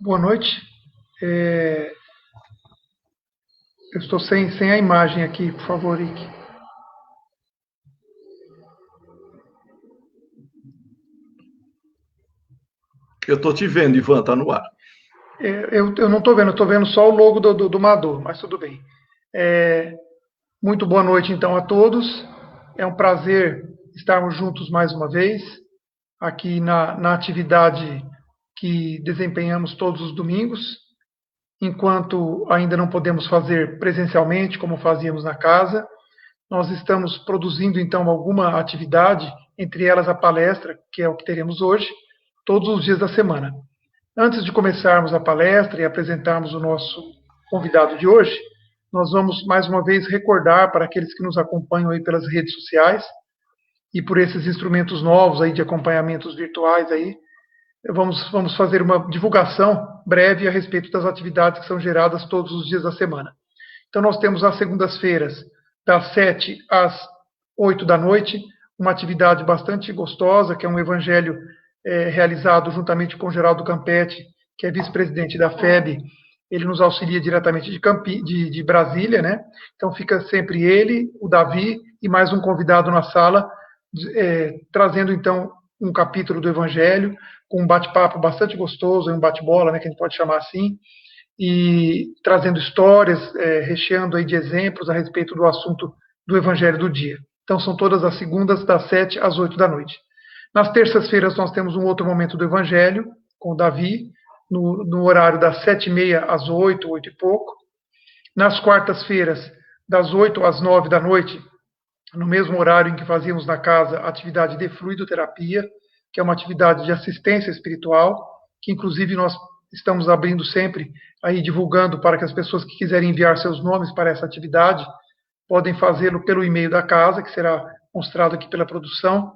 Boa noite. Eu estou sem a imagem aqui, por favor, Rick. Eu estou te vendo, Ivan, está no ar. Eu não estou vendo, estou vendo só o logo do Mador, mas tudo bem. Muito boa noite, então, a todos. É um prazer estarmos juntos mais uma vez, aqui na atividade que desempenhamos todos os domingos, enquanto ainda não podemos fazer presencialmente, como fazíamos na casa. Nós estamos produzindo, então, alguma atividade, entre elas a palestra, que é o que teremos hoje, todos os dias da semana. Antes de começarmos a palestra e apresentarmos o nosso convidado de hoje, nós vamos mais uma vez recordar para aqueles que nos acompanham aí pelas redes sociais e por esses instrumentos novos aí de acompanhamentos virtuais aí, vamos fazer uma divulgação breve a respeito das atividades que são geradas todos os dias da semana. Então nós temos às segundas-feiras, das 7 às 8 da noite, uma atividade bastante gostosa, que é um evangelho realizado juntamente com o Geraldo Campetti, que é vice-presidente da FEB. Ele nos auxilia diretamente de Brasília, né? Então fica sempre ele, o Davi e mais um convidado na sala, trazendo então um capítulo do Evangelho, com um bate-papo bastante gostoso, um bate-bola, né, que a gente pode chamar assim, e trazendo histórias, recheando aí de exemplos a respeito do assunto do Evangelho do dia. Então são todas as segundas, das 7 às 8 da noite. Nas terças-feiras nós temos um outro momento do Evangelho, com o Davi, no horário das 7h30 às 8, 8 e pouco. Nas quartas-feiras, das 8 às 9 da noite, no mesmo horário em que fazíamos na casa a atividade de fluidoterapia, que é uma atividade de assistência espiritual, que inclusive nós estamos abrindo sempre, aí divulgando para que as pessoas que quiserem enviar seus nomes para essa atividade, podem fazê-lo pelo e-mail da casa, que será mostrado aqui pela produção.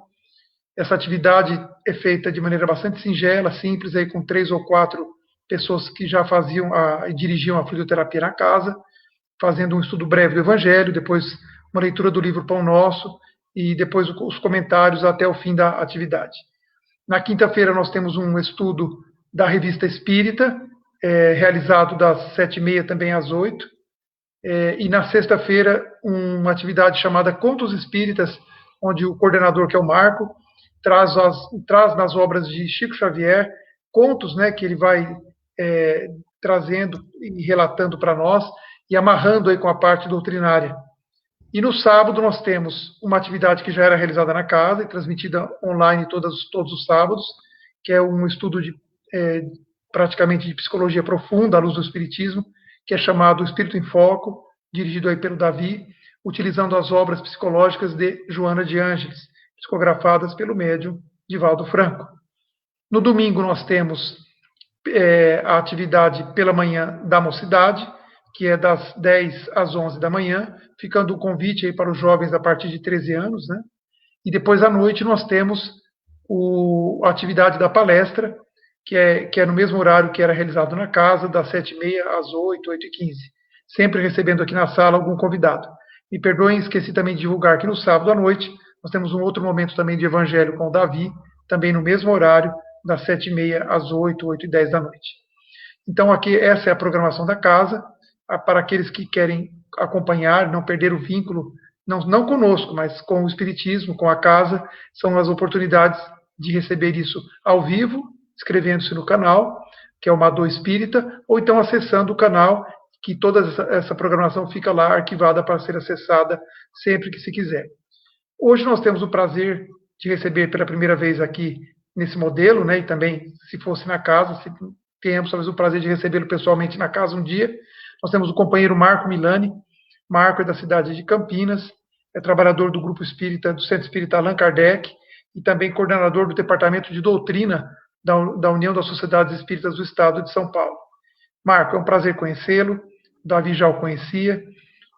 Essa atividade é feita de maneira bastante singela, simples, aí com 3 ou 4 pessoas que já faziam e dirigiam a fluidoterapia na casa, fazendo um estudo breve do Evangelho, depois uma leitura do livro Pão Nosso e depois os comentários até o fim da atividade. Na quinta-feira nós temos um estudo da Revista Espírita, realizado das 7h30 também às 8. E na sexta-feira uma atividade chamada Contos Espíritas, onde o coordenador, que é o Marco, traz nas obras de Chico Xavier contos, né, que ele vai trazendo e relatando para nós e amarrando aí com a parte doutrinária. E no sábado nós temos uma atividade que já era realizada na casa e transmitida online todos os sábados, que é um estudo praticamente de psicologia profunda à luz do Espiritismo, que é chamado Espírito em Foco, dirigido aí pelo Davi, utilizando as obras psicológicas de Joana de Ângeles, psicografadas pelo médium Divaldo Franco. No domingo nós temos a atividade pela manhã da mocidade, que é das 10 às 11 da manhã, ficando o convite aí para os jovens a partir de 13 anos, né? E depois à noite nós temos a atividade da palestra, que é no mesmo horário que era realizado na casa, das 7h30 às 8, 8h15, sempre recebendo aqui na sala algum convidado. Me perdoem, esqueci também de divulgar que no sábado à noite nós temos um outro momento também de evangelho com o Davi, também no mesmo horário, das 7h30 às 8, 8h10 da noite. Então aqui essa é a programação da casa, para aqueles que querem acompanhar, não perder o vínculo, não conosco, mas com o Espiritismo, com a casa, são as oportunidades de receber isso ao vivo, inscrevendo-se no canal, que é o Mador Espírita, ou então acessando o canal, que toda essa programação fica lá arquivada para ser acessada sempre que se quiser. Hoje nós temos o prazer de receber pela primeira vez aqui nesse modelo, né, e também, se fosse na casa, se temos talvez o prazer de recebê-lo pessoalmente na casa um dia. Nós temos o companheiro Marco Milani. Marco é da cidade de Campinas, é trabalhador do Grupo Espírita, do Centro Espírita Allan Kardec, e também coordenador do Departamento de Doutrina da União das Sociedades Espíritas do Estado de São Paulo. Marco, é um prazer conhecê-lo. Davi já o conhecia.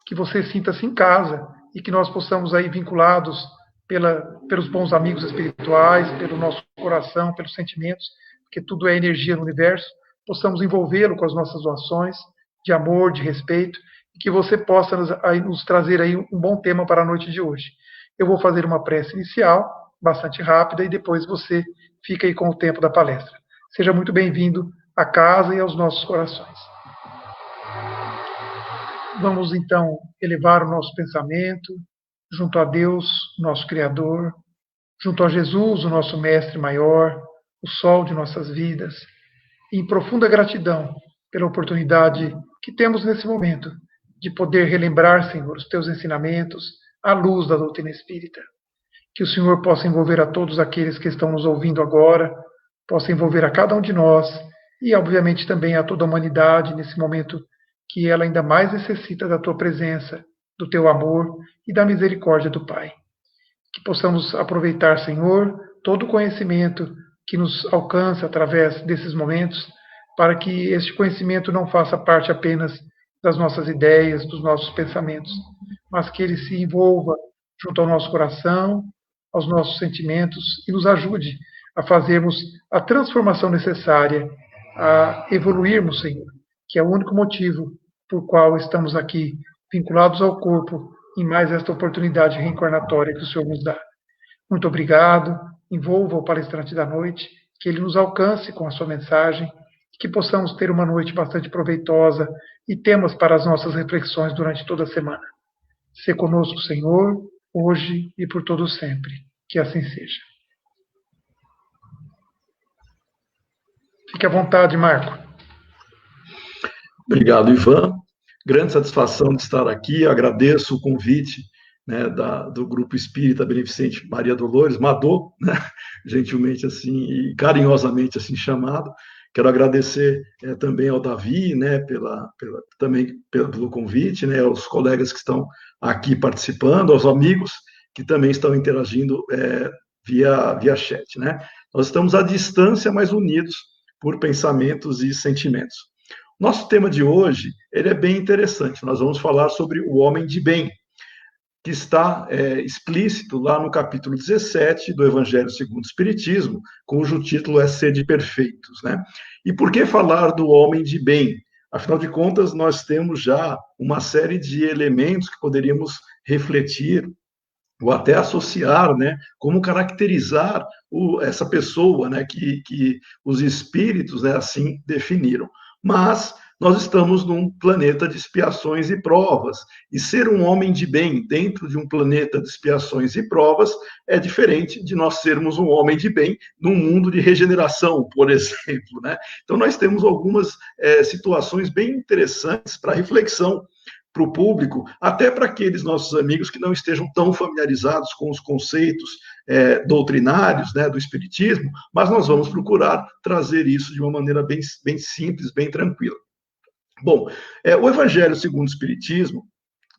Que você sinta-se em casa e que nós possamos aí, vinculados pelos bons amigos espirituais, pelo nosso coração, pelos sentimentos, porque tudo é energia no universo, possamos envolvê-lo com as nossas doações de amor, de respeito, e que você possa nos trazer aí um bom tema para a noite de hoje. Eu vou fazer uma prece inicial, bastante rápida, e depois você fica aí com o tempo da palestra. Seja muito bem-vindo, à casa e aos nossos corações. Vamos então elevar o nosso pensamento junto a Deus, nosso Criador, junto a Jesus, o nosso Mestre maior, o sol de nossas vidas, e em profunda gratidão pela oportunidade que temos nesse momento de poder relembrar, Senhor, os teus ensinamentos à luz da doutrina espírita. Que o Senhor possa envolver a todos aqueles que estão nos ouvindo agora, possa envolver a cada um de nós e, obviamente, também a toda a humanidade nesse momento que ela ainda mais necessita da tua presença, do teu amor e da misericórdia do Pai. Que possamos aproveitar, Senhor, todo o conhecimento que nos alcança através desses momentos, para que este conhecimento não faça parte apenas das nossas ideias, dos nossos pensamentos, mas que ele se envolva junto ao nosso coração, aos nossos sentimentos e nos ajude a fazermos a transformação necessária, a evoluirmos, Senhor, que é o único motivo por qual estamos aqui, vinculados ao corpo, em mais esta oportunidade reencarnatória que o Senhor nos dá. Muito obrigado, envolva o palestrante da noite, que ele nos alcance com a sua mensagem, que possamos ter uma noite bastante proveitosa e temas para as nossas reflexões durante toda a semana. Se conosco, Senhor, hoje e por todo sempre. Que assim seja. Fique à vontade, Marco. Obrigado, Ivan. Grande satisfação de estar aqui. Agradeço o convite, né, do Grupo Espírita Beneficente Maria Dolores, Madô, né, gentilmente assim e carinhosamente assim chamado. Quero agradecer também ao Davi, né, também pelo convite, né, aos colegas que estão aqui participando, aos amigos que também estão interagindo via chat, né. Nós estamos à distância, mas unidos por pensamentos e sentimentos. Nosso tema de hoje, ele é bem interessante. Nós vamos falar sobre o homem de bem, que está explícito lá no capítulo 17 do Evangelho segundo o Espiritismo, cujo título é Sede Perfeitos, né? E por que falar do homem de bem? Afinal de contas, nós temos já uma série de elementos que poderíamos refletir ou até associar, né, como caracterizar essa pessoa, né, que os espíritos, né, assim definiram. Mas nós estamos num planeta de expiações e provas, e ser um homem de bem dentro de um planeta de expiações e provas é diferente de nós sermos um homem de bem num mundo de regeneração, por exemplo, né? Então nós temos algumas situações bem interessantes para reflexão para o público, até para aqueles nossos amigos que não estejam tão familiarizados com os conceitos doutrinários, né, do Espiritismo, mas nós vamos procurar trazer isso de uma maneira bem simples, bem tranquila. Bom, o Evangelho segundo o Espiritismo,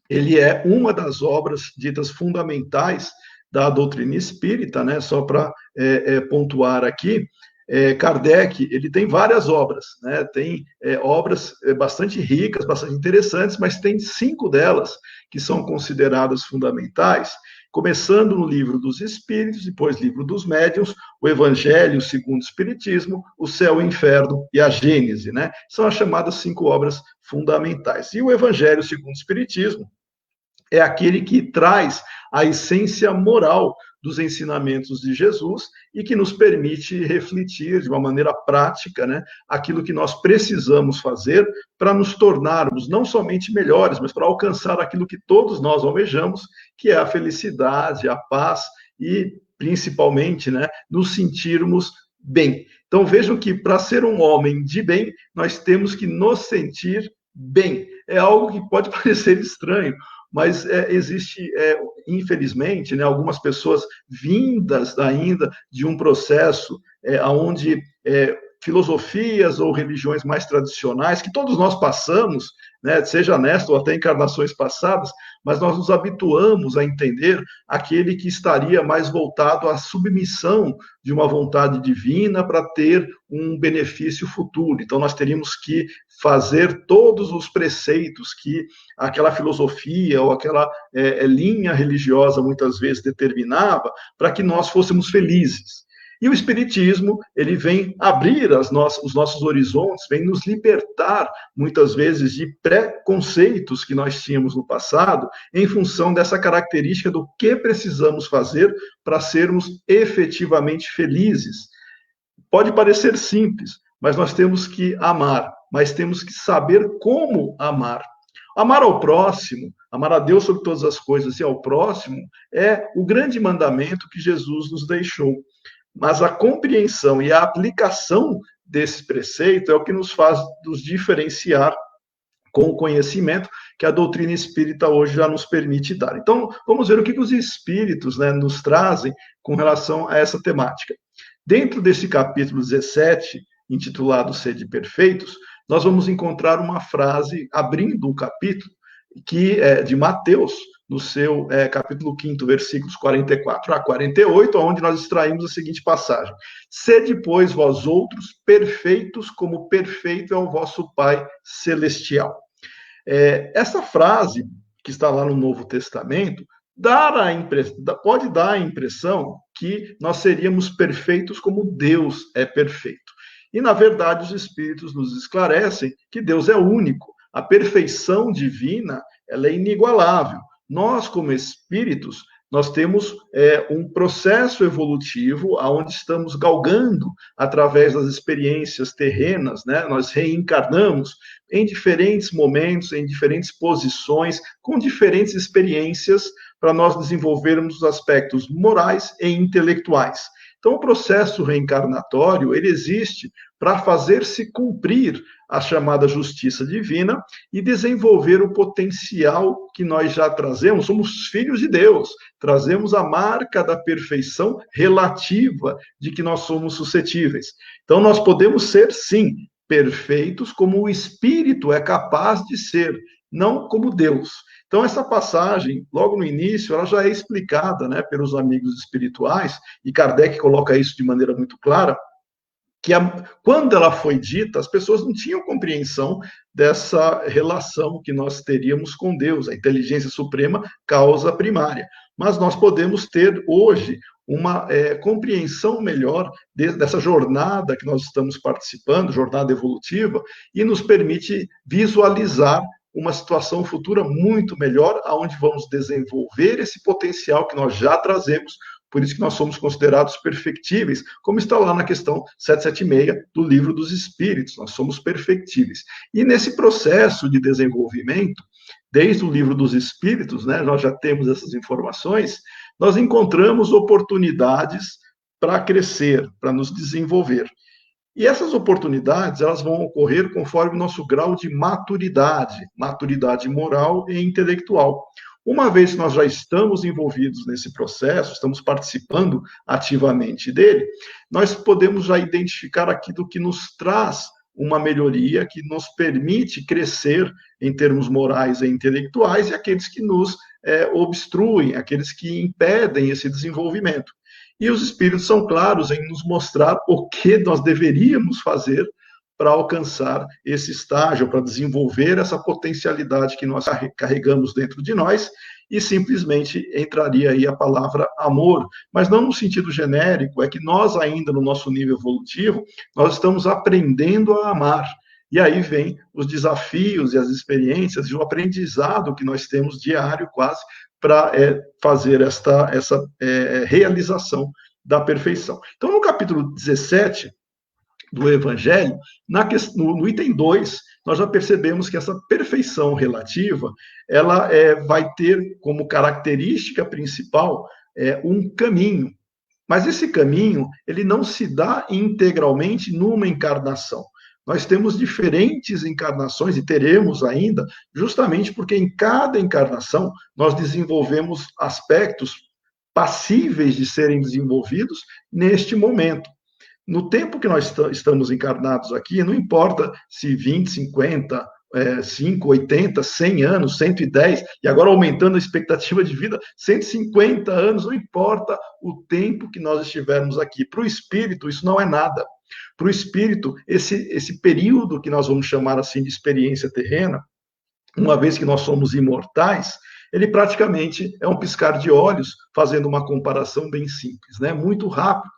ele é uma das obras ditas fundamentais da doutrina espírita, né, só para pontuar aqui. Kardec, ele tem várias obras, né? Tem obras bastante ricas, bastante interessantes, mas tem 5 delas que são consideradas fundamentais, começando no Livro dos Espíritos, depois Livro dos Médiuns, o Evangelho segundo o Espiritismo, o Céu e o Inferno e a Gênese, né? São as chamadas 5 obras fundamentais. E o Evangelho segundo o Espiritismo é aquele que traz a essência moral dos ensinamentos de Jesus e que nos permite refletir de uma maneira prática, né, aquilo que nós precisamos fazer para nos tornarmos não somente melhores, mas para alcançar aquilo que todos nós almejamos, que é a felicidade, a paz e, principalmente, né, nos sentirmos bem. Então vejam que para ser um homem de bem, nós temos que nos sentir bem. É algo que pode parecer estranho, mas existe, infelizmente, né, algumas pessoas vindas ainda de um processo onde filosofias ou religiões mais tradicionais, que todos nós passamos, né, seja nesta ou até encarnações passadas, mas nós nos habituamos a entender aquele que estaria mais voltado à submissão de uma vontade divina para ter um benefício futuro. Então, nós teríamos que fazer todos os preceitos que aquela filosofia ou aquela linha religiosa muitas vezes determinava para que nós fôssemos felizes. E o Espiritismo, ele vem abrir os nossos horizontes, vem nos libertar, muitas vezes, de preconceitos que nós tínhamos no passado, em função dessa característica do que precisamos fazer para sermos efetivamente felizes. Pode parecer simples, mas nós temos que amar, mas temos que saber como amar. Amar ao próximo, amar a Deus sobre todas as coisas e ao próximo, é o grande mandamento que Jesus nos deixou. Mas a compreensão e a aplicação desse preceito é o que nos faz nos diferenciar com o conhecimento que a doutrina espírita hoje já nos permite dar. Então, vamos ver o que os espíritos, né, nos trazem com relação a essa temática. Dentro desse capítulo 17, intitulado Sede Perfeitos, nós vamos encontrar uma frase, abrindo o capítulo, que é de Mateus, no seu capítulo 5, versículos 44 a 48, onde nós extraímos a seguinte passagem: Sede, pois, vós outros perfeitos, como perfeito é o vosso Pai Celestial. Essa frase, que está lá no Novo Testamento, pode dar a impressão que nós seríamos perfeitos como Deus é perfeito. E, na verdade, os Espíritos nos esclarecem que Deus é único. A perfeição divina, ela é inigualável. Nós, como espíritos, nós temos um processo evolutivo onde estamos galgando através das experiências terrenas, né? Nós reencarnamos em diferentes momentos, em diferentes posições, com diferentes experiências para nós desenvolvermos os aspectos morais e intelectuais. Então, o processo reencarnatório, ele existe para fazer-se cumprir a chamada justiça divina e desenvolver o potencial que nós já trazemos. Somos filhos de Deus, trazemos a marca da perfeição relativa de que nós somos suscetíveis. Então, nós podemos ser, sim, perfeitos como o Espírito é capaz de ser, não como Deus. Então, essa passagem, logo no início, ela já é explicada, né, pelos amigos espirituais, e Kardec coloca isso de maneira muito clara, que quando ela foi dita, as pessoas não tinham compreensão dessa relação que nós teríamos com Deus, a inteligência suprema, causa primária. Mas nós podemos ter hoje uma compreensão melhor dessa jornada que nós estamos participando, jornada evolutiva, e nos permite visualizar uma situação futura muito melhor, aonde vamos desenvolver esse potencial que nós já trazemos. Por isso que nós somos considerados perfectíveis, como está lá na questão 776 do Livro dos Espíritos, nós somos perfectíveis. E nesse processo de desenvolvimento, desde o Livro dos Espíritos, né, nós já temos essas informações, nós encontramos oportunidades para crescer, para nos desenvolver. E essas oportunidades, elas vão ocorrer conforme o nosso grau de maturidade moral e intelectual. Uma vez que nós já estamos envolvidos nesse processo, estamos participando ativamente dele, nós podemos já identificar aquilo que nos traz uma melhoria, que nos permite crescer em termos morais e intelectuais, e aqueles que nos obstruem, aqueles que impedem esse desenvolvimento. E os espíritos são claros em nos mostrar o que nós deveríamos fazer para alcançar esse estágio, para desenvolver essa potencialidade que nós carregamos dentro de nós, e simplesmente entraria aí a palavra amor, mas não no sentido genérico, é que nós ainda no nosso nível evolutivo, nós estamos aprendendo a amar. E aí vem os desafios e as experiências e o aprendizado que nós temos diário quase para fazer essa realização da perfeição. Então, no capítulo 17 do Evangelho, no item 2, nós já percebemos que essa perfeição relativa, ela vai ter como característica principal um caminho. Mas esse caminho, ele não se dá integralmente numa encarnação. Nós temos diferentes encarnações, e teremos ainda, justamente porque em cada encarnação nós desenvolvemos aspectos passíveis de serem desenvolvidos neste momento. No tempo que nós estamos encarnados aqui, não importa se 20, 50, 5, 80, 100 anos, 110, e agora aumentando a expectativa de vida, 150 anos, não importa o tempo que nós estivermos aqui. Para o espírito, isso não é nada. Para o espírito, esse período que nós vamos chamar assim de experiência terrena, uma vez que nós somos imortais, ele praticamente é um piscar de olhos, fazendo uma comparação bem simples, né? Muito rápido.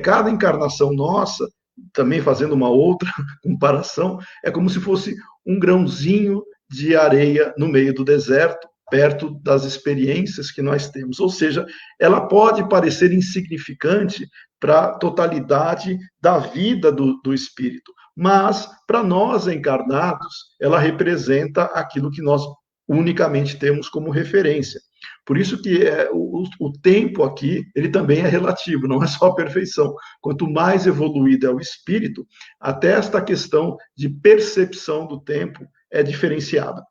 Cada encarnação nossa, também fazendo uma outra comparação, é como se fosse um grãozinho de areia no meio do deserto, perto das experiências que nós temos. Ou seja, ela pode parecer insignificante para a totalidade da vida do espírito, mas para nós encarnados, ela representa aquilo que nós unicamente temos como referência. Por isso que o tempo aqui, ele também é relativo, não é só a perfeição. Quanto mais evoluído é o espírito, até esta questão de percepção do tempo é diferenciada.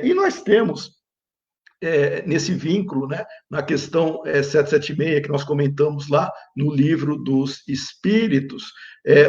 E nós temos, nesse vínculo, né, na questão 776, que nós comentamos lá no livro dos Espíritos,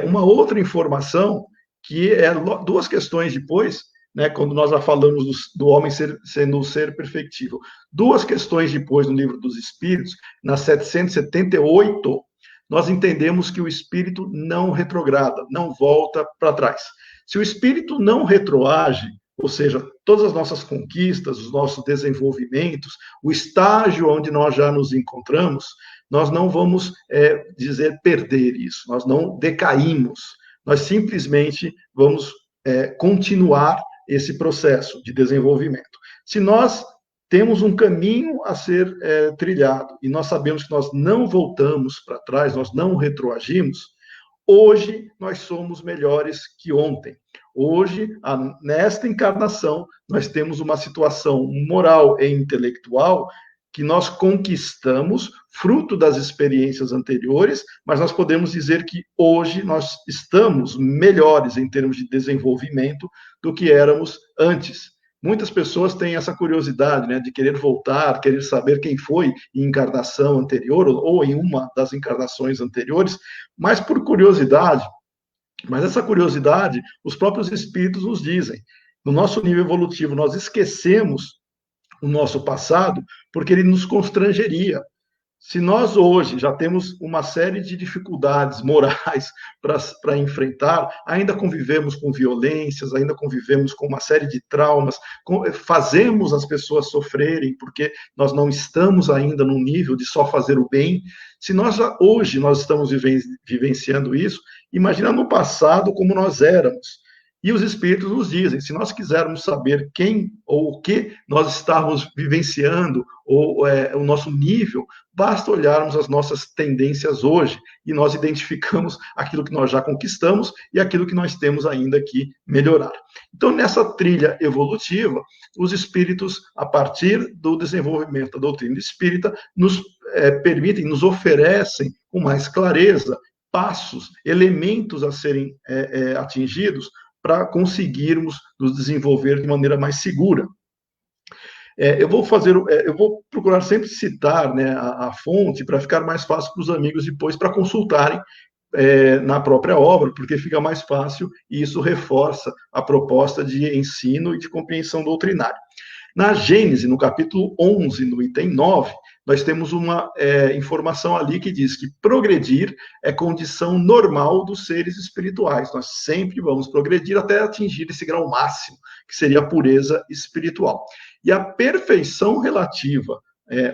uma outra informação, que é 2 questões depois, né, quando nós já falamos do homem sendo um ser perfectível. 2 questões depois, no livro dos Espíritos, na 778, nós entendemos que o espírito não retrograda, não volta para trás. Se o espírito não retroage, ou seja, todas as nossas conquistas, os nossos desenvolvimentos, o estágio onde nós já nos encontramos, nós não vamos dizer perder isso, nós não decaímos, nós simplesmente vamos continuar esse processo de desenvolvimento. Se nós temos um caminho a ser trilhado e nós sabemos que nós não voltamos para trás, nós não retroagimos, hoje nós somos melhores que ontem. Hoje, nesta encarnação, nós temos uma situação moral e intelectual que nós conquistamos, fruto das experiências anteriores, mas nós podemos dizer que hoje nós estamos melhores em termos de desenvolvimento do que éramos antes. Muitas pessoas têm essa curiosidade, né, de querer voltar, querer saber quem foi em encarnação anterior ou em uma das encarnações anteriores, mas por curiosidade. Mas essa curiosidade, os próprios espíritos nos dizem. No nosso nível evolutivo, nós esquecemos o nosso passado porque ele nos constrangeria. Se nós hoje já temos uma série de dificuldades morais para enfrentar, ainda convivemos com violências, ainda convivemos com uma série de traumas, fazemos as pessoas sofrerem porque nós não estamos ainda no nível de só fazer o bem. Se hoje nós estamos vivenciando isso, imagina no passado como nós éramos. E os espíritos nos dizem, se nós quisermos saber quem ou o que nós estamos vivenciando, ou o nosso nível, basta olharmos as nossas tendências hoje, e nós identificamos aquilo que nós já conquistamos e aquilo que nós temos ainda que melhorar. Então, nessa trilha evolutiva, os espíritos, a partir do desenvolvimento da doutrina espírita, nos permitem, nos oferecem com mais clareza passos, elementos a serem atingidos, para conseguirmos nos desenvolver de maneira mais segura. Eu vou procurar sempre citar, né, a fonte para ficar mais fácil para os amigos depois para consultarem na própria obra, porque fica mais fácil e isso reforça a proposta de ensino e de compreensão doutrinária. Na Gênese, no capítulo 11, no item 9, nós temos uma informação ali que diz que progredir é condição normal dos seres espirituais. Nós sempre vamos progredir até atingir esse grau máximo, que seria a pureza espiritual. E a perfeição relativa,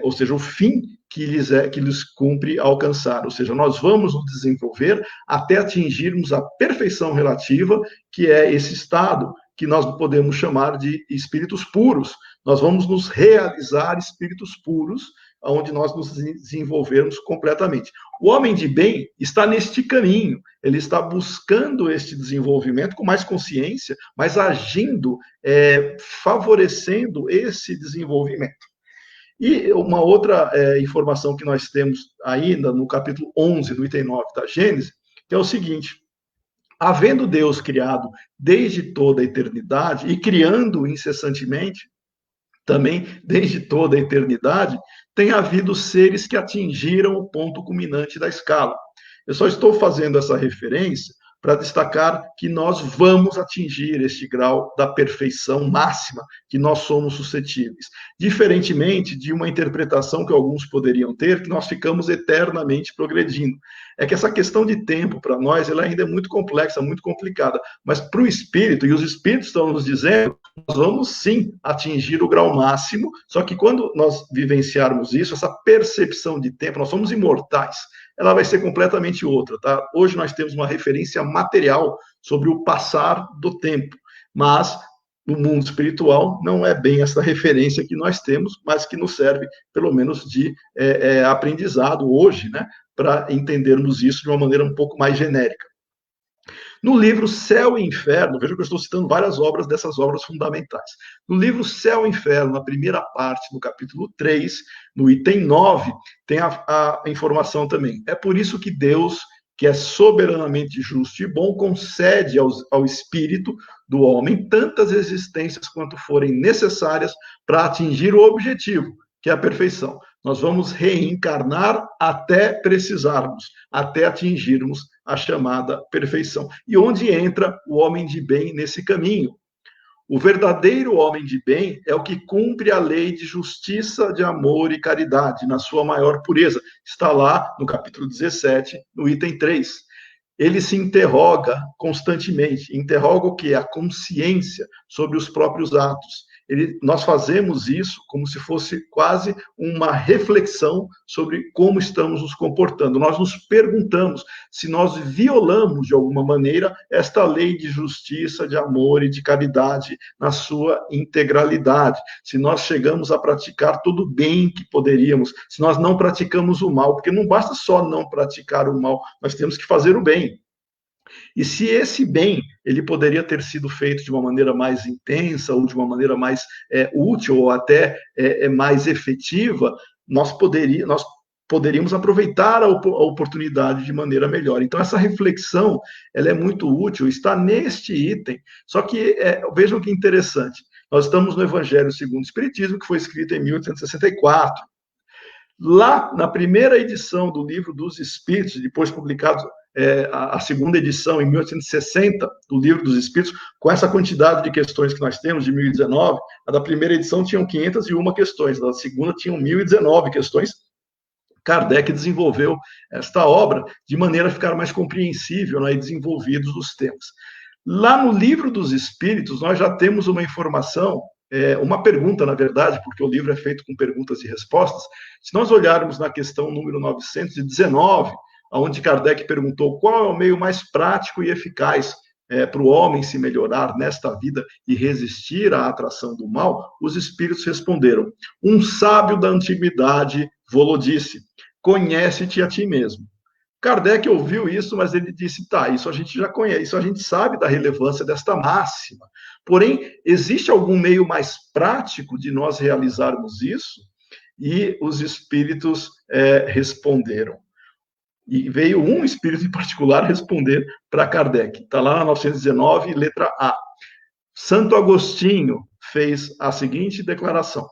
ou seja, o fim que lhes cumpre alcançar. Ou seja, nós vamos nos desenvolver até atingirmos a perfeição relativa, que é esse estado que nós podemos chamar de espíritos puros. Nós vamos nos realizar espíritos puros, onde nós nos desenvolvermos completamente. O homem de bem está neste caminho, ele está buscando este desenvolvimento com mais consciência, mas agindo, favorecendo esse desenvolvimento. E uma outra informação que nós temos ainda no capítulo 11, do item 9 da Gênese, que é o seguinte: havendo Deus criado desde toda a eternidade e criando incessantemente, também desde toda a eternidade, tem havido seres que atingiram o ponto culminante da escala. Eu só estou fazendo essa referência para destacar que nós vamos atingir este grau da perfeição máxima que nós somos suscetíveis. Diferentemente de uma interpretação que alguns poderiam ter, que nós ficamos eternamente progredindo. É que essa questão de tempo, para nós, ela ainda é muito complexa, muito complicada. Mas para o espírito, e os espíritos estão nos dizendo, nós vamos sim atingir o grau máximo, só que quando nós vivenciarmos isso, essa percepção de tempo, nós somos imortais, ela vai ser completamente outra, tá? Hoje nós temos uma referência material sobre o passar do tempo, mas no mundo espiritual, não é bem essa referência que nós temos, mas que nos serve, pelo menos, de aprendizado hoje, né, para entendermos isso de uma maneira um pouco mais genérica. No livro Céu e Inferno, veja que eu estou citando várias obras dessas obras fundamentais. No livro Céu e Inferno, na primeira parte, no capítulo 3, no item 9, tem a informação também. É por isso que Deus, que é soberanamente justo e bom, concede ao espírito do homem tantas existências quanto forem necessárias para atingir o objetivo, que é a perfeição. Nós vamos reencarnar até precisarmos, até atingirmos a chamada perfeição. E onde entra o homem de bem nesse caminho? O verdadeiro homem de bem é o que cumpre a lei de justiça, de amor e caridade, na sua maior pureza. Está lá no capítulo 17, no item 3. Ele se interroga constantemente, interroga o que? A consciência sobre os próprios atos. Nós fazemos isso como se fosse quase uma reflexão sobre como estamos nos comportando. Nós nos perguntamos se nós violamos, de alguma maneira, esta lei de justiça, de amor e de caridade na sua integralidade. Se nós chegamos a praticar todo o bem que poderíamos, se nós não praticamos o mal, porque não basta só não praticar o mal, nós temos que fazer o bem. E se esse bem ele poderia ter sido feito de uma maneira mais intensa ou de uma maneira mais útil ou até mais efetiva, nós poderíamos aproveitar a oportunidade de maneira melhor. Então, essa reflexão ela é muito útil, está neste item. Só que vejam que interessante, nós estamos no Evangelho segundo o Espiritismo, que foi escrito em 1864. Lá, na primeira edição do Livro dos Espíritos, depois publicado a segunda edição, em 1860, do Livro dos Espíritos, com essa quantidade de questões que nós temos, de 1019, a da primeira edição tinham 501 questões, a da segunda tinham 1019 questões. Kardec desenvolveu esta obra de maneira a ficar mais compreensível, né, e desenvolvidos os temas. Lá no Livro dos Espíritos, nós já temos uma informação, uma pergunta, na verdade, porque o livro é feito com perguntas e respostas. Se nós olharmos na questão número 919, onde Kardec perguntou qual é o meio mais prático e eficaz para o homem se melhorar nesta vida e resistir à atração do mal, os espíritos responderam: um sábio da antiguidade vô-lo disse, conhece-te a ti mesmo. Kardec ouviu isso, mas ele disse, tá, isso a gente já conhece, isso a gente sabe da relevância desta máxima. Porém, existe algum meio mais prático de nós realizarmos isso? E os espíritos responderam. E veio um espírito em particular responder para Kardec. Está lá na 919, letra A. Santo Agostinho fez a seguinte declaração: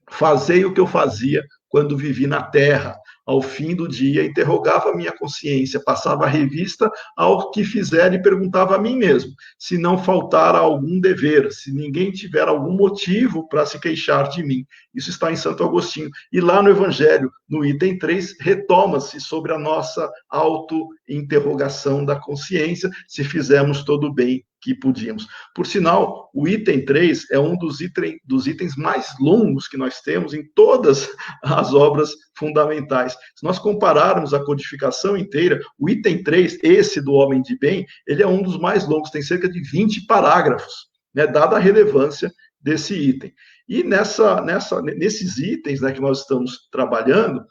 fazei o que eu fazia quando vivi na terra. Ao fim do dia, interrogava a minha consciência, passava a revista ao que fizer e perguntava a mim mesmo se não faltar algum dever, se ninguém tiver algum motivo para se queixar de mim. Isso está em Santo Agostinho. E lá no Evangelho, no item 3, retoma-se sobre a nossa auto-interrogação da consciência, se fizemos todo o bem que podíamos. Por sinal, o item 3 é um dos itens mais longos que nós temos em todas as obras fundamentais. Se nós compararmos a codificação inteira, o item 3, esse do homem de bem, ele é um dos mais longos, tem cerca de 20 parágrafos, né, dada a relevância desse item. E nesses itens, né, que nós estamos trabalhando,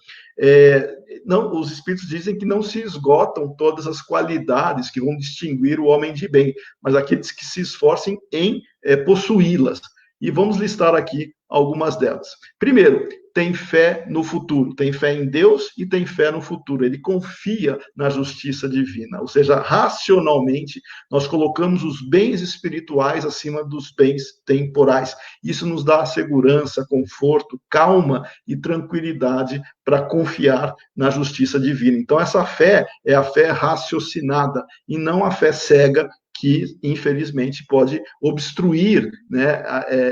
os espíritos dizem que não se esgotam todas as qualidades que vão distinguir o homem de bem, mas aqueles que se esforcem em possuí-las. E vamos listar aqui algumas delas. Primeiro, tem fé no futuro, tem fé em Deus e tem fé no futuro. Ele confia na justiça divina, ou seja, racionalmente, nós colocamos os bens espirituais acima dos bens temporais. Isso nos dá segurança, conforto, calma e tranquilidade para confiar na justiça divina. Então, essa fé é a fé raciocinada e não a fé cega, que, infelizmente, pode obstruir, né,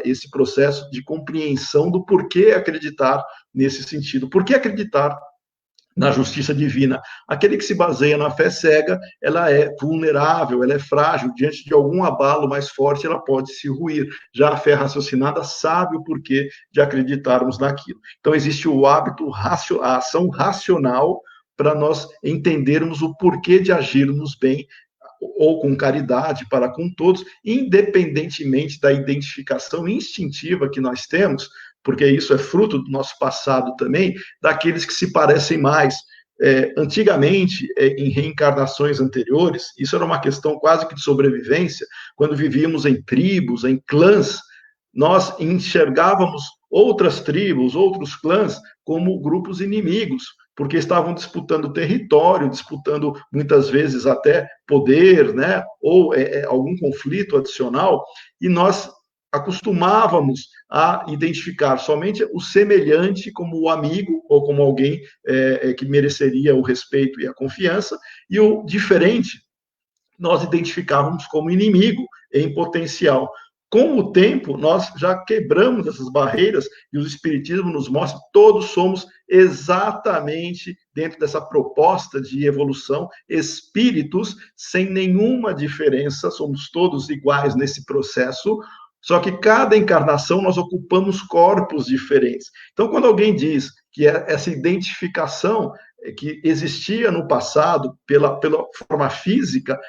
esse processo de compreensão do porquê acreditar nesse sentido. Por que acreditar na justiça divina? Aquele que se baseia na fé cega, ela é vulnerável, ela é frágil, diante de algum abalo mais forte, ela pode se ruir. Já a fé raciocinada sabe o porquê de acreditarmos naquilo. Então, existe o hábito, a ação racional, para nós entendermos o porquê de agirmos bem, ou com caridade para com todos, independentemente da identificação instintiva que nós temos, porque isso é fruto do nosso passado também, daqueles que se parecem mais. Antigamente, em reencarnações anteriores, isso era uma questão quase que de sobrevivência, quando vivíamos em tribos, em clãs, nós enxergávamos outras tribos, outros clãs, como grupos inimigos, porque estavam disputando território, disputando muitas vezes até poder, né, ou algum conflito adicional, e nós acostumávamos a identificar somente o semelhante como o amigo ou como alguém que mereceria o respeito e a confiança, e o diferente nós identificávamos como inimigo em potencial. Com o tempo, nós já quebramos essas barreiras e o Espiritismo nos mostra que todos somos exatamente dentro dessa proposta de evolução, espíritos sem nenhuma diferença, somos todos iguais nesse processo, só que cada encarnação nós ocupamos corpos diferentes. Então, quando alguém diz que essa identificação que existia no passado pela forma física,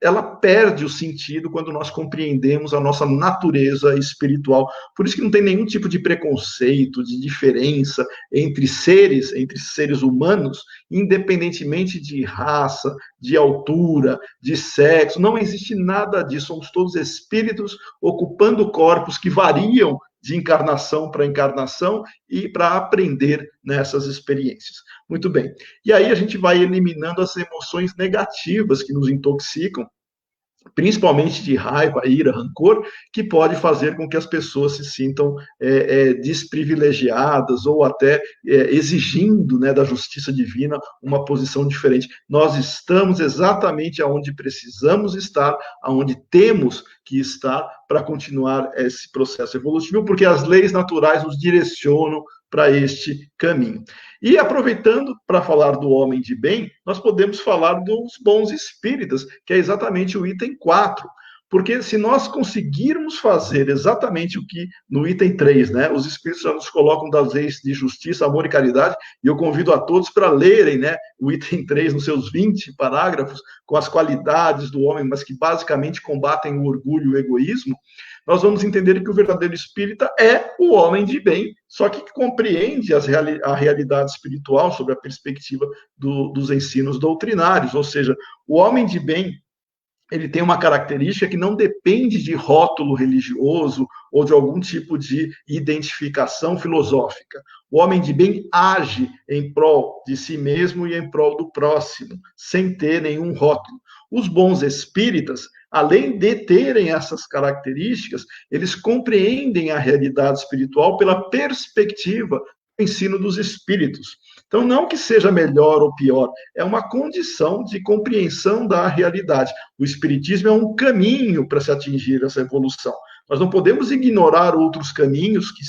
ela perde o sentido quando nós compreendemos a nossa natureza espiritual. Por isso que não tem nenhum tipo de preconceito, de diferença entre seres humanos, independentemente de raça, de altura, de sexo. Não existe nada disso. Somos todos espíritos ocupando corpos que variam de encarnação para encarnação e para aprender nessas experiências. Muito bem. E aí a gente vai eliminando as emoções negativas que nos intoxicam, principalmente de raiva, ira, rancor, que pode fazer com que as pessoas se sintam desprivilegiadas ou até exigindo, né, da justiça divina uma posição diferente. Nós estamos exatamente aonde precisamos estar, aonde temos que estar para continuar esse processo evolutivo, porque as leis naturais nos direcionam para este caminho. E aproveitando para falar do homem de bem, nós podemos falar dos bons espíritas, que é exatamente o item 4. Porque se nós conseguirmos fazer exatamente o que no item 3, né, os espíritos já nos colocam das leis de justiça, amor e caridade, e eu convido a todos para lerem, né, o item 3 nos seus 20 parágrafos, com as qualidades do homem, mas que basicamente combatem o orgulho e o egoísmo, nós vamos entender que o verdadeiro espírita é o homem de bem, só que compreende a realidade espiritual sob a perspectiva dos ensinos doutrinários, ou seja, o homem de bem, ele tem uma característica que não depende de rótulo religioso ou de algum tipo de identificação filosófica. O homem de bem age em prol de si mesmo e em prol do próximo, sem ter nenhum rótulo. Os bons espíritas, além de terem essas características, eles compreendem a realidade espiritual pela perspectiva do ensino dos espíritos. Então, não que seja melhor ou pior, é uma condição de compreensão da realidade. O espiritismo é um caminho para se atingir essa evolução. Nós não podemos ignorar outros caminhos que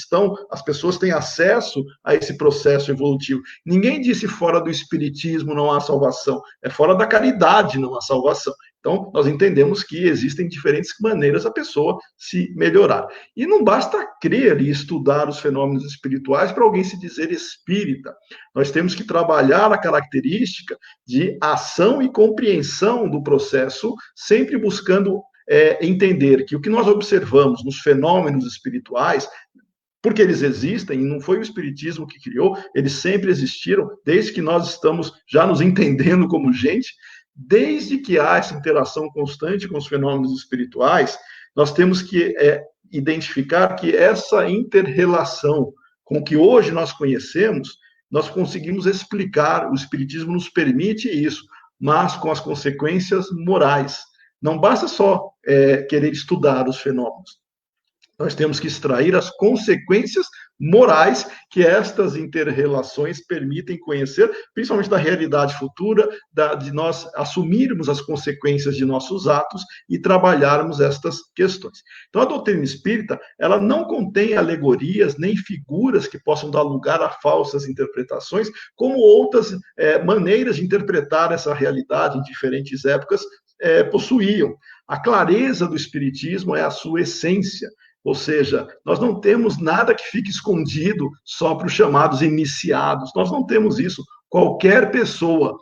as pessoas têm acesso a esse processo evolutivo. Ninguém disse fora do espiritismo não há salvação, é fora da caridade não há salvação. Então, nós entendemos que existem diferentes maneiras a pessoa se melhorar. E não basta crer e estudar os fenômenos espirituais para alguém se dizer espírita. Nós temos que trabalhar a característica de ação e compreensão do processo, sempre buscando entender que o que nós observamos nos fenômenos espirituais, porque eles existem, e não foi o espiritismo que criou, eles sempre existiram, desde que nós estamos já nos entendendo como gente. Desde que há essa interação constante com os fenômenos espirituais, nós temos que identificar que essa inter-relação com o que hoje nós conhecemos, nós conseguimos explicar, o Espiritismo nos permite isso, mas com as consequências morais. Não basta só querer estudar os fenômenos. Nós temos que extrair as consequências morais que estas inter-relações permitem conhecer, principalmente da realidade futura, de nós assumirmos as consequências de nossos atos e trabalharmos estas questões. Então, a doutrina espírita, ela não contém alegorias nem figuras que possam dar lugar a falsas interpretações, como outras maneiras de interpretar essa realidade em diferentes épocas possuíam. A clareza do espiritismo é a sua essência. Ou seja, nós não temos nada que fique escondido só para os chamados iniciados. Nós não temos isso. qualquer pessoa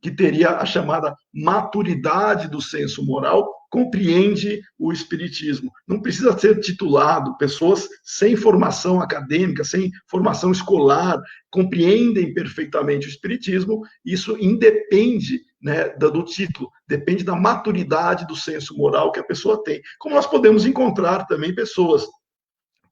que teria a chamada maturidade do senso moral compreende o espiritismo. Não precisa ser titulado, pessoas sem formação acadêmica, sem formação escolar, compreendem perfeitamente o espiritismo. Isso independe, né, do título, depende da maturidade do senso moral que a pessoa tem. Como nós podemos encontrar também pessoas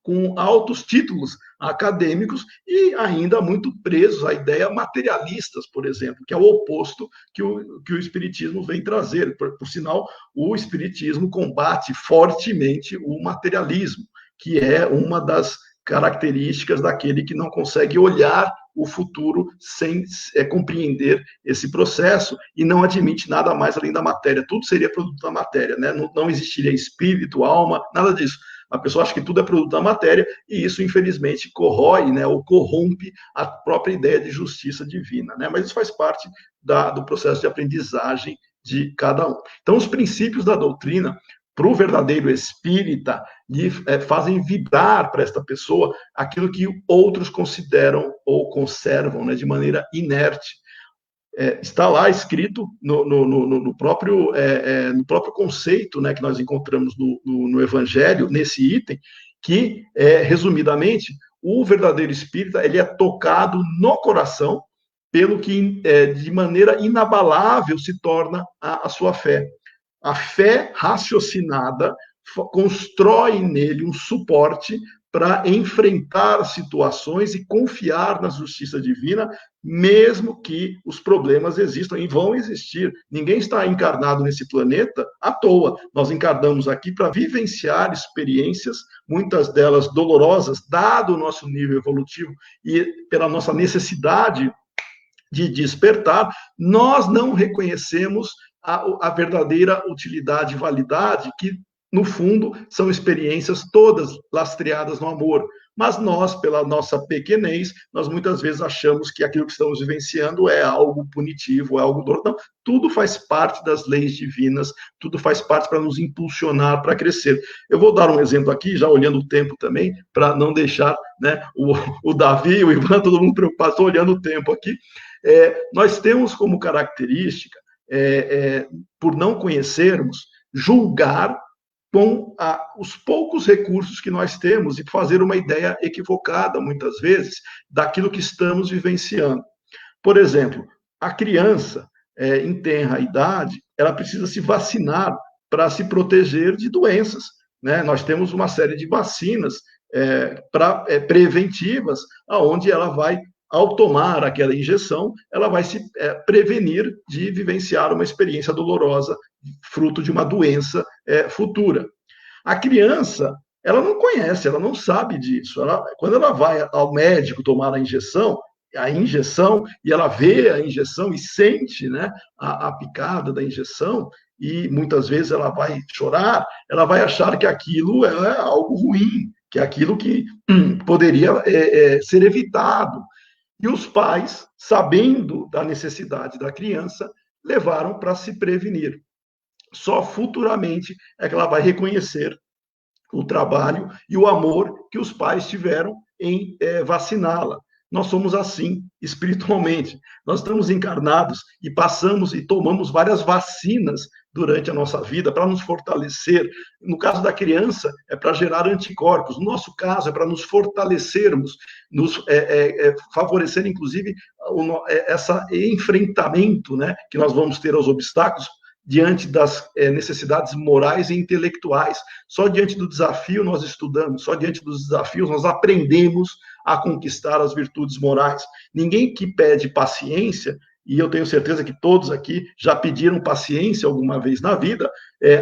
com altos títulos acadêmicos e ainda muito presos à ideia materialistas, por exemplo, que é o oposto que o Espiritismo vem trazer. Por sinal, o Espiritismo combate fortemente o materialismo, que é uma das características daquele que não consegue olhar o futuro sem compreender esse processo e não admite nada mais além da matéria. Tudo seria produto da matéria, né? Não existiria espírito, alma, nada disso. A pessoa acha que tudo é produto da matéria e isso, infelizmente, corrói, né, ou corrompe a própria ideia de justiça divina, né? Mas isso faz parte do processo de aprendizagem de cada um. Então, os princípios da doutrina, para o verdadeiro espírita, lhe fazem vibrar para esta pessoa aquilo que outros consideram ou conservam, né, de maneira inerte. Está lá escrito no próprio conceito, né, que nós encontramos no Evangelho, nesse item, que, resumidamente, o verdadeiro espírita ele é tocado no coração pelo que, de maneira inabalável, se torna a sua fé. A fé raciocinada constrói nele um suporte para enfrentar situações e confiar na justiça divina, mesmo que os problemas existam e vão existir. Ninguém está encarnado nesse planeta à toa. Nós encarnamos aqui para vivenciar experiências, muitas delas dolorosas, dado o nosso nível evolutivo e pela nossa necessidade de despertar. Nós não reconhecemos a verdadeira utilidade e validade que, no fundo, são experiências todas lastreadas no amor. Mas nós, pela nossa pequenez, nós muitas vezes achamos que aquilo que estamos vivenciando é algo punitivo, é algo doloroso. Não, tudo faz parte das leis divinas, tudo faz parte para nos impulsionar para crescer. Eu vou dar um exemplo aqui, já olhando o tempo também, para não deixar, né, o Davi, o Ivan, todo mundo preocupado, estou olhando o tempo aqui. Nós temos como característica, por não conhecermos, julgar com os poucos recursos que nós temos e fazer uma ideia equivocada, muitas vezes, daquilo que estamos vivenciando. Por exemplo, a criança, em tenra idade, ela precisa se vacinar para se proteger de doenças, né? Nós temos uma série de vacinas preventivas, onde ela vai, ao tomar aquela injeção, ela vai se prevenir de vivenciar uma experiência dolorosa, fruto de uma doença futura. A criança, ela não conhece, ela não sabe disso. Quando ela vai ao médico tomar a injeção, e ela vê a injeção e sente, né, a picada da injeção, e muitas vezes ela vai chorar, ela vai achar que aquilo é algo ruim, que é aquilo que poderia ser evitado. E os pais, sabendo da necessidade da criança, levaram para se prevenir. Só futuramente é que ela vai reconhecer o trabalho e o amor que os pais tiveram em vaciná-la. Nós somos assim, espiritualmente. Nós estamos encarnados e passamos e tomamos várias vacinas durante a nossa vida para nos fortalecer. No caso da criança, é para gerar anticorpos. No nosso caso, é para nos fortalecermos, nos favorecer, inclusive, esse enfrentamento, né, que nós vamos ter aos obstáculos diante das necessidades morais e intelectuais. Só diante do desafio nós estudamos, só diante dos desafios nós aprendemos a conquistar as virtudes morais. Ninguém que pede paciência, e eu tenho certeza que todos aqui já pediram paciência alguma vez na vida,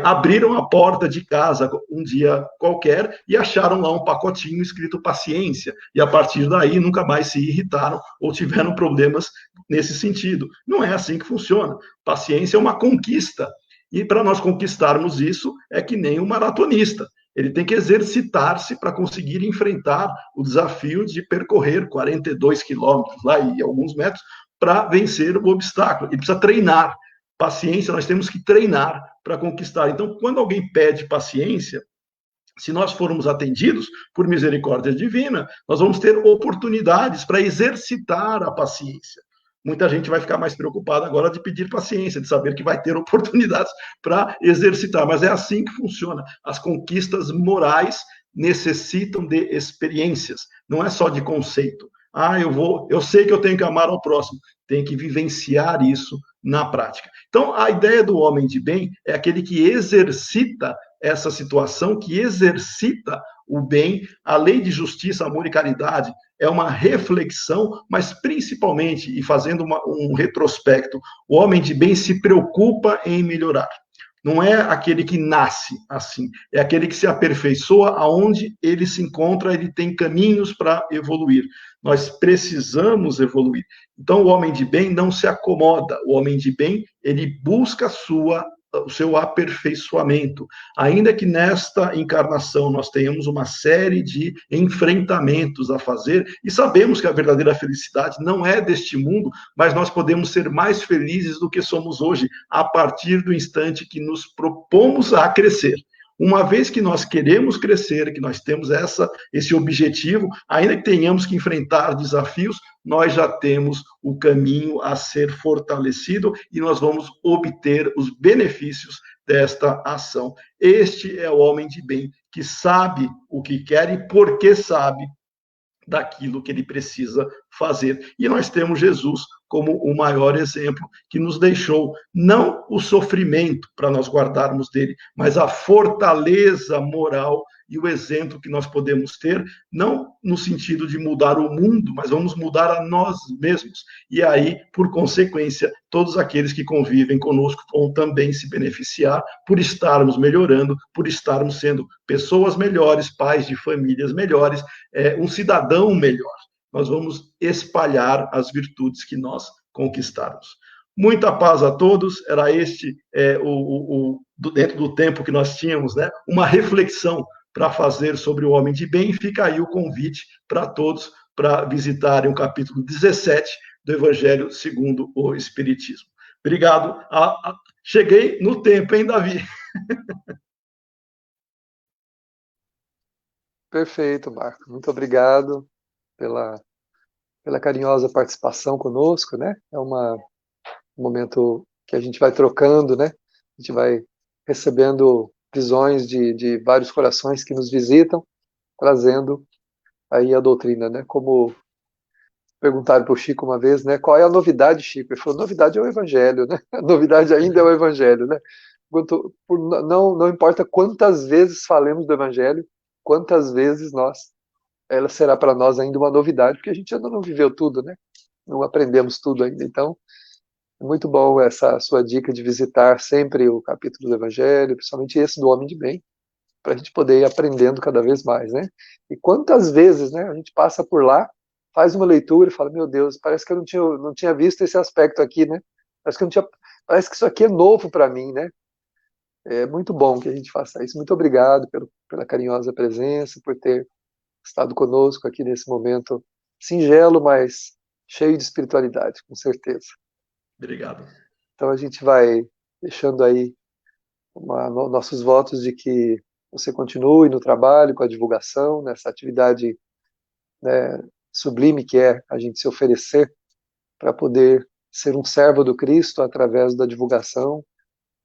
abriram a porta de casa um dia qualquer e acharam lá um pacotinho escrito paciência, e a partir daí nunca mais se irritaram ou tiveram problemas nesse sentido. Não é assim que funciona. Paciência é uma conquista, e para nós conquistarmos isso é que nem um maratonista. Ele tem que exercitar-se para conseguir enfrentar o desafio de percorrer 42 quilômetros lá e alguns metros para vencer o obstáculo. Ele precisa treinar. Paciência, nós temos que treinar para conquistar. Então, quando alguém pede paciência, se nós formos atendidos por misericórdia divina, nós vamos ter oportunidades para exercitar a paciência. muita gente vai ficar mais preocupada agora de pedir paciência, de saber que vai ter oportunidades para exercitar. Mas é assim que funciona. As conquistas morais necessitam de experiências, não é só de conceito. Eu sei que eu tenho que amar ao próximo, tem que vivenciar isso na prática. Então, a ideia do homem de bem é aquele que exercita essa situação, que exercita o bem, a lei de justiça, amor e caridade é uma reflexão, mas principalmente, e fazendo um retrospecto, o homem de bem se preocupa em melhorar. Não é aquele que nasce assim, é aquele que se aperfeiçoa aonde ele se encontra, ele tem caminhos para evoluir. Nós precisamos evoluir. Então, o homem de bem não se acomoda, o homem de bem, ele busca o seu aperfeiçoamento. Ainda que nesta encarnação nós tenhamos uma série de enfrentamentos a fazer, e sabemos que a verdadeira felicidade não é deste mundo, mas nós podemos ser mais felizes do que somos hoje, a partir do instante que nos propomos a crescer. Uma vez que nós queremos crescer, que nós temos esse objetivo, ainda que tenhamos que enfrentar desafios, nós já temos o caminho a ser fortalecido e nós vamos obter os benefícios desta ação. Este é o homem de bem que sabe o que quer e porque sabe daquilo que ele precisa fazer. E nós temos Jesus como o maior exemplo que nos deixou não o sofrimento para nós guardarmos dele, mas a fortaleza moral e o exemplo que nós podemos ter, não no sentido de mudar o mundo, mas vamos mudar a nós mesmos. E aí, por consequência, todos aqueles que convivem conosco vão também se beneficiar por estarmos melhorando, por estarmos sendo pessoas melhores, pais de famílias melhores, um cidadão melhor. Nós vamos espalhar as virtudes que nós conquistarmos. Muita paz a todos. Era este dentro do tempo que nós tínhamos, né? Uma reflexão para fazer sobre o homem de bem. Fica aí o convite para todos para visitarem o capítulo 17 do Evangelho segundo o Espiritismo. Obrigado. Cheguei no tempo, hein, Davi? Perfeito, Marco. Muito obrigado pela carinhosa participação conosco, né? É um momento que a gente vai trocando, né? A gente vai recebendo visões de vários corações que nos visitam, trazendo aí a doutrina, né? Como perguntaram para o Chico uma vez, né? Qual é a novidade, Chico? Ele falou, novidade é o Evangelho, né? A novidade ainda é o Evangelho, né? Não importa quantas vezes falemos do Evangelho, quantas vezes ela será para nós ainda uma novidade, porque a gente ainda não viveu tudo, né? Não aprendemos tudo ainda. Então, é muito bom essa sua dica de visitar sempre o capítulo do Evangelho, principalmente esse do Homem de Bem, para a gente poder ir aprendendo cada vez mais, né? E quantas vezes, né, a gente passa por lá, faz uma leitura e fala, meu Deus, parece que eu não tinha visto esse aspecto aqui, né? Parece que isso aqui é novo para mim, né? É muito bom que a gente faça isso. Muito obrigado pela carinhosa presença, por ter estado conosco aqui nesse momento singelo, mas cheio de espiritualidade, com certeza. Obrigado. Então a gente vai deixando aí nossos votos de que você continue no trabalho, com a divulgação, nessa atividade, né, sublime que é a gente se oferecer para poder ser um servo do Cristo através da divulgação,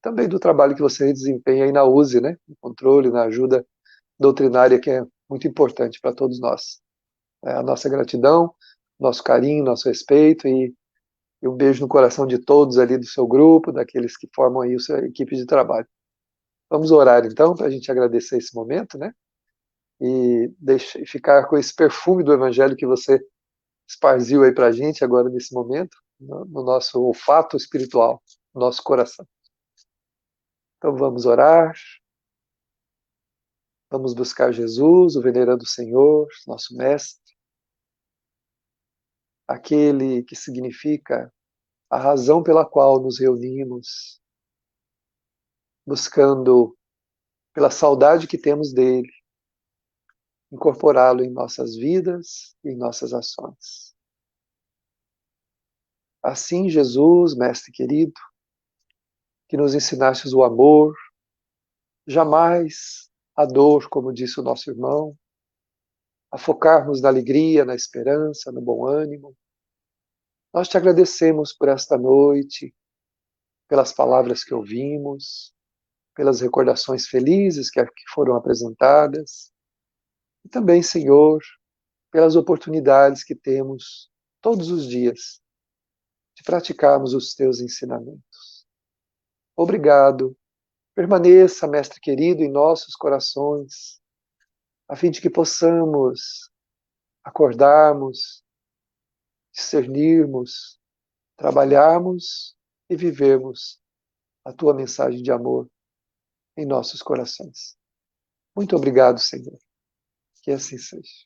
também do trabalho que você desempenha aí na USE, né, no controle, na ajuda doutrinária, que é muito importante para todos nós. A nossa gratidão, nosso carinho, nosso respeito e um beijo no coração de todos ali do seu grupo, daqueles que formam aí a sua equipe de trabalho. Vamos orar então, para a gente agradecer esse momento, né? E ficar com esse perfume do Evangelho que você esparziu aí para a gente agora nesse momento, no nosso olfato espiritual, no nosso coração. Então vamos orar. Vamos buscar Jesus, o venerando Senhor, nosso Mestre, aquele que significa a razão pela qual nos reunimos, buscando, pela saudade que temos dele, incorporá-lo em nossas vidas e em nossas ações. Assim, Jesus, Mestre querido, que nos ensinastes o amor, jamais a dor, como disse o nosso irmão, a focarmos na alegria, na esperança, no bom ânimo, Nós te agradecemos por esta noite, pelas palavras que ouvimos, pelas recordações felizes que aqui foram apresentadas, e também, Senhor, pelas oportunidades que temos todos os dias de praticarmos os teus ensinamentos. Obrigado. Permaneça, Mestre querido, em nossos corações, a fim de que possamos acordarmos, discernirmos, trabalharmos e vivermos a tua mensagem de amor em nossos corações. Muito obrigado, Senhor. Que assim seja.